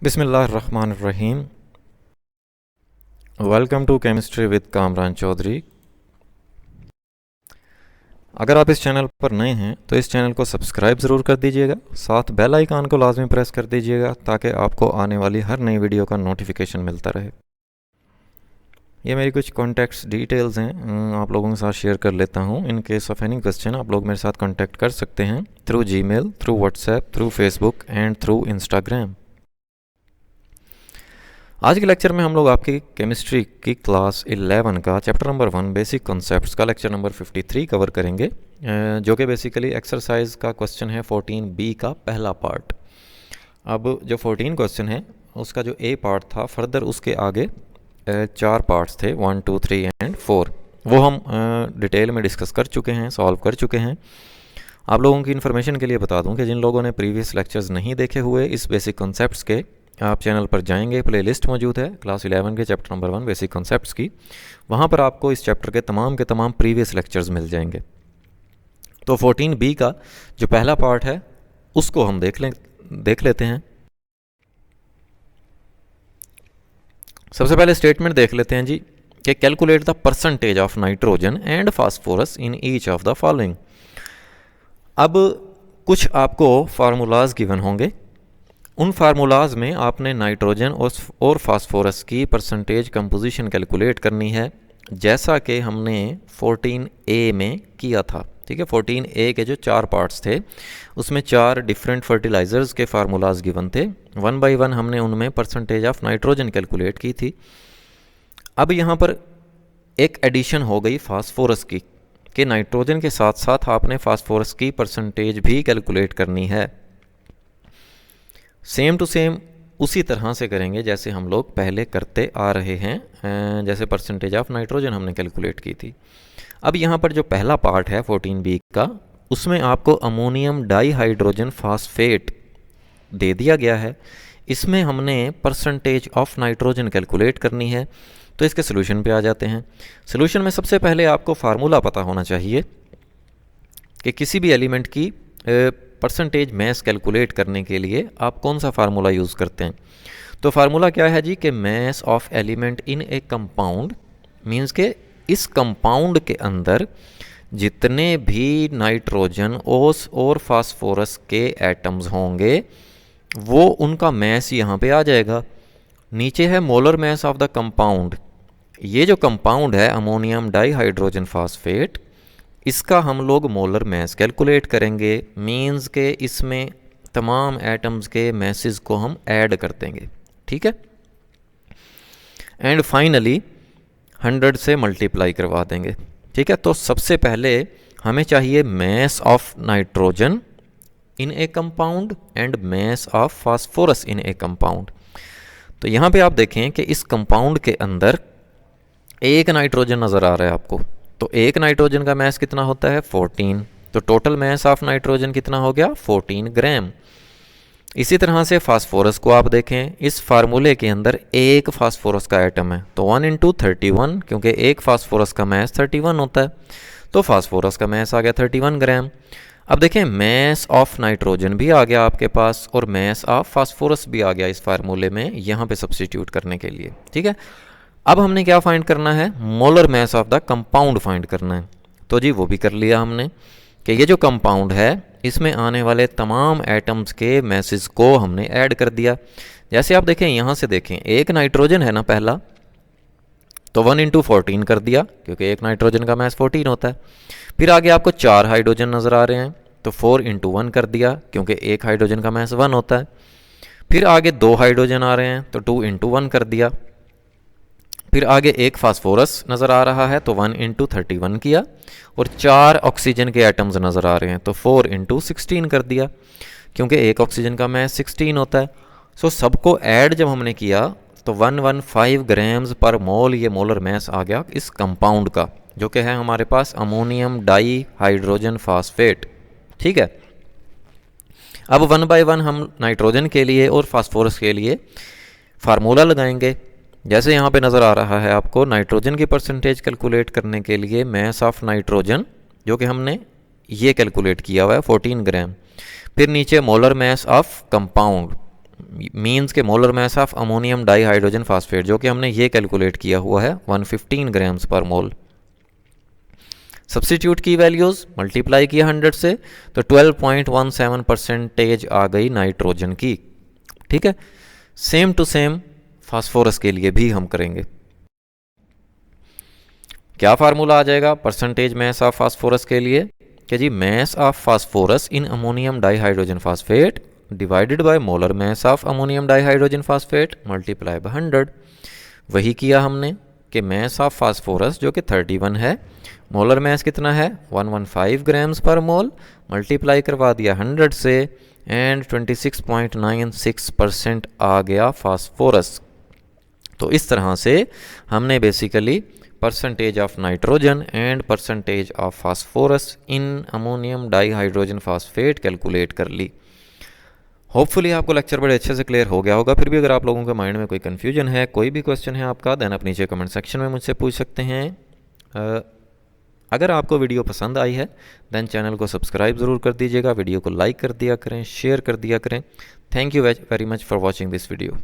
बिस्मिल्लाहिर्रहमानिर्रहीम। Welcome to chemistry with Kamran Chaudhary. अगर आप इस चैनल पर नए हैं तो इस चैनल को सब्सक्राइब ज़रूर कर दीजिएगा, साथ बेल आइकन को लाजमी प्रेस कर दीजिएगा ताकि आपको आने वाली हर नई वीडियो का नोटिफिकेशन मिलता रहे। ये मेरी कुछ कॉन्टैक्ट्स डिटेल्स हैं, आप लोगों के साथ शेयर कर लेता हूँ। In case of any question आप लोग मेरे साथ कॉन्टैक्ट कर सकते हैं through Gmail, through WhatsApp, through Facebook and through Instagram. आज के लेक्चर में हम लोग आपकी केमिस्ट्री की क्लास 11 का चैप्टर नंबर 1 बेसिक कॉन्सेप्ट्स का लेक्चर नंबर 53 कवर करेंगे, जो कि बेसिकली एक्सरसाइज का क्वेश्चन है 14B का पहला पार्ट। अब जो 14 क्वेश्चन है उसका जो ए पार्ट था, फर्दर उसके आगे 4 पार्ट्स थे 1, 2, 3 एंड 4, वो हम डिटेल में डिस्कस कर चुके हैं, सॉल्व कर चुके हैं। आप लोगों की इन्फॉर्मेशन के लिए बता दूं कि जिन लोगों ने प्रीवियस लेक्चर्स नहीं देखे हुए इस बेसिक कॉन्सेप्ट्स के, आप चैनल पर जाएंगे, प्लेलिस्ट मौजूद है क्लास 11 के चैप्टर नंबर 1 बेसिक कॉन्सेप्ट्स की, वहाँ पर आपको इस चैप्टर के तमाम प्रीवियस लेक्चर्स मिल जाएंगे। तो 14B का जो पहला पार्ट है उसको हम देख लेते हैं। सबसे पहले स्टेटमेंट देख लेते हैं जी कि calculate the percentage of nitrogen and phosphorus in each of the following. अब कुछ आपको फार्मूलाज गिवन होंगे, उन फार्मूलाज में आपने नाइट्रोजन और फास्फोरस की परसेंटेज कंपोजिशन कैलकुलेट करनी है, जैसा कि हमने 14A में किया था। ठीक है, 14A के जो 4 पार्ट्स थे उसमें 4 डिफरेंट फर्टिलाइज़र्स के फार्मूलाज गिवन थे। 1 बाय 1 हमने उनमें परसेंटेज ऑफ नाइट्रोजन कैलकुलेट की थी। अब यहाँ पर एक एडिशन हो गई फास्फोरस की, कि नाइट्रोजन के साथ साथ आपने फास्फोरस की परसेंटेज भी कैलकुलेट करनी है। सेम टू सेम उसी तरह से करेंगे जैसे हम लोग पहले करते आ रहे हैं, जैसे परसेंटेज ऑफ नाइट्रोजन हमने कैलकुलेट की थी। अब यहाँ पर जो पहला पार्ट है 14B का, उसमें आपको अमोनियम डाईहाइड्रोजन फास्फेट दे दिया गया है। इसमें हमने परसेंटेज ऑफ नाइट्रोजन कैलकुलेट करनी है। तो इसके सोल्यूशन पे आ जाते हैं। सोल्यूशन में सबसे पहले आपको फार्मूला पता होना चाहिए कि किसी भी एलिमेंट की परसेंटेज मैस कैलकुलेट करने के लिए आप कौन सा फार्मूला यूज़ करते हैं। तो फार्मूला क्या है जी कि mass of element in A compound means के इस कंपाउंड के अंदर जितने भी नाइट्रोजन और फास्फोरस के एटम्स होंगे वो उनका मैस यहाँ पे आ जाएगा। नीचे है molar mass of the compound. ये जो कंपाउंड है अमोनियम डाईहाइड्रोजन फास्फेट, इसका हम लोग मोलर मैस कैलकुलेट करेंगे, मींस के इसमें तमाम एटम्स के मैसेस को हम ऐड कर देंगे। ठीक है, एंड फाइनली 100 से मल्टीप्लाई करवा देंगे। ठीक है, तो सबसे पहले हमें चाहिए mass of nitrogen in A compound and mass of phosphorus in A compound. तो यहाँ पे आप देखें कि इस कंपाउंड के अंदर एक नाइट्रोजन नज़र आ रहा है आपको, तो एक नाइट्रोजन का मैस कितना होता है 14, तो टोटल मैस ऑफ नाइट्रोजन कितना हो गया 14 ग्राम। इसी तरह से फास्फोरस को आप देखें, इस फार्मूले के अंदर एक फास्फोरस का एटम है, तो 1 × 31, क्योंकि एक फास्फोरस का मैस 31 होता है, तो फास्फोरस का मैस आ गया 31 ग्राम। अब देखें मैस ऑफ नाइट्रोजन भी आ गया आपके पास और मैस ऑफ फास्फोरस भी आ गया इस फार्मूले में यहाँ पे सब्स्टिट्यूट करने के लिए। ठीक है, अब हमने क्या फाइंड करना है, molar mass of the compound find करना है। तो जी वो भी कर लिया हमने कि ये जो कंपाउंड है इसमें आने वाले तमाम एटम्स के मैसेस को हमने ऐड कर दिया। जैसे आप देखें, यहाँ से देखें, एक नाइट्रोजन है ना पहला, तो 1 × 14 कर दिया, क्योंकि एक नाइट्रोजन का मैस 14 होता है। फिर आगे आपको 4 हाइड्रोजन नज़र आ रहे हैं, तो 4 × 1 कर दिया, क्योंकि एक हाइड्रोजन का मैस 1 होता है। फिर आगे 2 हाइड्रोजन आ रहे हैं, तो 2 × 1 कर दिया। फिर आगे एक फास्फोरस नज़र आ रहा है, तो 1 × 31 किया, और 4 ऑक्सीजन के एटम्स नज़र आ रहे हैं, तो 4 × 16 कर दिया, क्योंकि एक ऑक्सीजन का मैस 16 होता है। सो सबको ऐड जब हमने किया तो 115 ग्राम्स पर मोल ये मोलर मैस आ गया इस कंपाउंड का, जो कि है हमारे पास अमोनियम डाईहाइड्रोजन फास्फेट। ठीक है, अब 1 बाय 1 हम नाइट्रोजन के लिए और फास्फोरस के लिए फार्मूला लगाएंगे। जैसे यहाँ पे नज़र आ रहा है आपको, नाइट्रोजन की परसेंटेज कैलकुलेट करने के लिए मैस ऑफ नाइट्रोजन जो कि हमने ये कैलकुलेट किया हुआ है 14 ग्राम। फिर नीचे molar mass of compound means के molar mass of ammonium dihydrogen phosphate, जो कि हमने ये कैलकुलेट किया हुआ है 115 ग्राम्स पर मोल। सब्स्टिट्यूट की वैल्यूज़ मल्टीप्लाई किया 100 से, तो 12.17% आ गई नाइट्रोजन की। ठीक है, सेम टू सेम फास्फोरस के लिए भी हम करेंगे। क्या फार्मूला आ जाएगा परसेंटेज मास ऑफ फास्फोरस के लिए? कि जी mass of phosphorus in ammonium dihydrogen phosphate divided by molar mass of ammonium dihydrogen phosphate multiply by 100। वही किया हमने कि मास ऑफ फास्फोरस जो कि 31 है, मोलर मास कितना है 115 ग्राम्स पर मोल, मल्टीप्लाई करवा दिया 100 से एंड 26.96% आ गया फास्फोरस। तो इस तरह से हमने basically percentage of nitrogen and percentage of phosphorus in ammonium dihydrogen phosphate calculate कर ली। होपफुली आपको लेक्चर बड़े अच्छे से क्लियर हो गया होगा। फिर भी अगर आप लोगों के माइंड में कोई कन्फ्यूजन है, कोई भी क्वेश्चन है आपका, देन आप नीचे कमेंट सेक्शन में मुझसे पूछ सकते हैं। अगर आपको वीडियो पसंद आई है देन चैनल को सब्सक्राइब ज़रूर कर दीजिएगा, वीडियो को लाइक कर दिया करें, शेयर कर दिया करें। Thank you very much for watching this video.